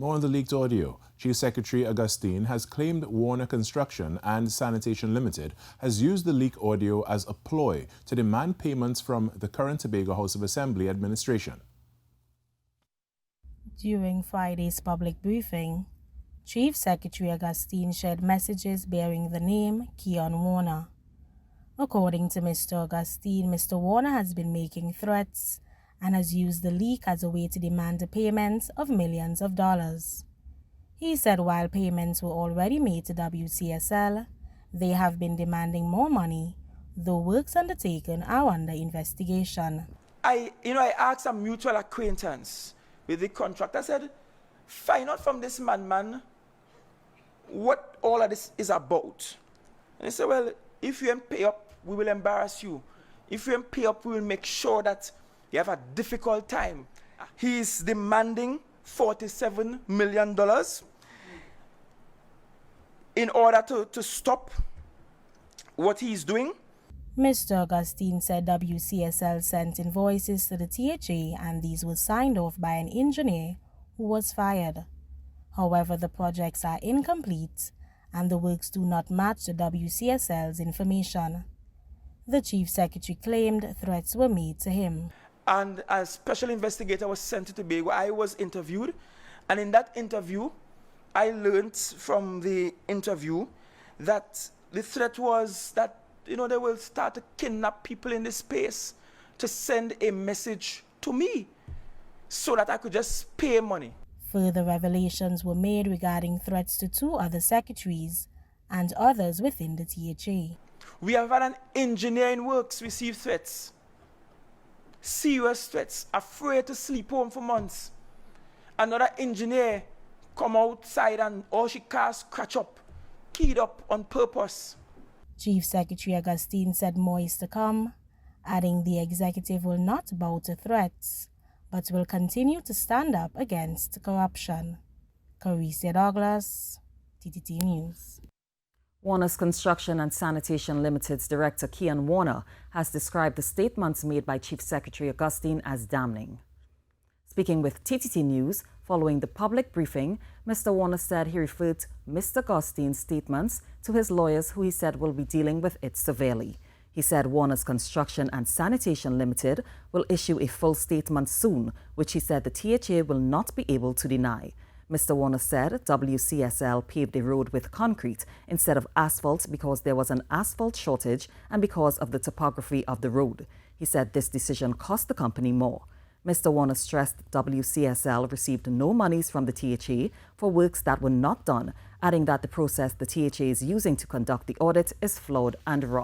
More on the leaked audio. Chief Secretary Augustine has claimed Warner Construction and Sanitation Limited has used the leaked audio as a ploy to demand payments from the current Tobago House of Assembly administration. During Friday's public briefing, Chief Secretary Augustine shared messages bearing the name Keon Warner. According to Mr. Augustine, Mr. Warner has been making threats and has used the leak as a way to demand a payment of millions of dollars. He said while payments were already made to WCSL, they have been demanding more money, though works undertaken are under investigation. I asked a mutual acquaintance with the contractor. I said, find out from this man what all of this is about. And he said, well, if you don't pay up, we will embarrass you. If you don't pay up, we will make sure that you have a difficult time. He is demanding $47 million in order to stop what he's doing. Mr. Augustine said WCSL sent invoices to the THA and these were signed off by an engineer who was fired. However, the projects are incomplete and the works do not match the WCSL's information. The Chief Secretary claimed threats were made to him. And a special investigator was sent to Tobago. I was interviewed, and in that interview, I learned from the interview that the threat was that they will start to kidnap people in this space to send a message to me so that I could just pay money. Further revelations were made regarding threats to two other secretaries and others within the THA. We have had an engineer in works receive threats, serious threats, afraid to sleep home for months. Another engineer come outside and all she car scratch up, keyed up on purpose. Chief Secretary Augustine said more is to come, adding the executive will not bow to threats, but will continue to stand up against corruption. Carissa Douglas, TTT News. Warner's Construction and Sanitation Limited's director, Keon Warner, has described the statements made by Chief Secretary Augustine as damning. Speaking with TTT News following the public briefing, Mr. Warner said he referred Mr. Augustine's statements to his lawyers, who he said will be dealing with it severely. He said Warner's Construction and Sanitation Limited will issue a full statement soon, which he said the THA will not be able to deny. Mr. Warner said WCSL paved the road with concrete instead of asphalt because there was an asphalt shortage and because of the topography of the road. He said this decision cost the company more. Mr. Warner stressed WCSL received no monies from the THA for works that were not done, adding that the process the THA is using to conduct the audit is flawed and wrong.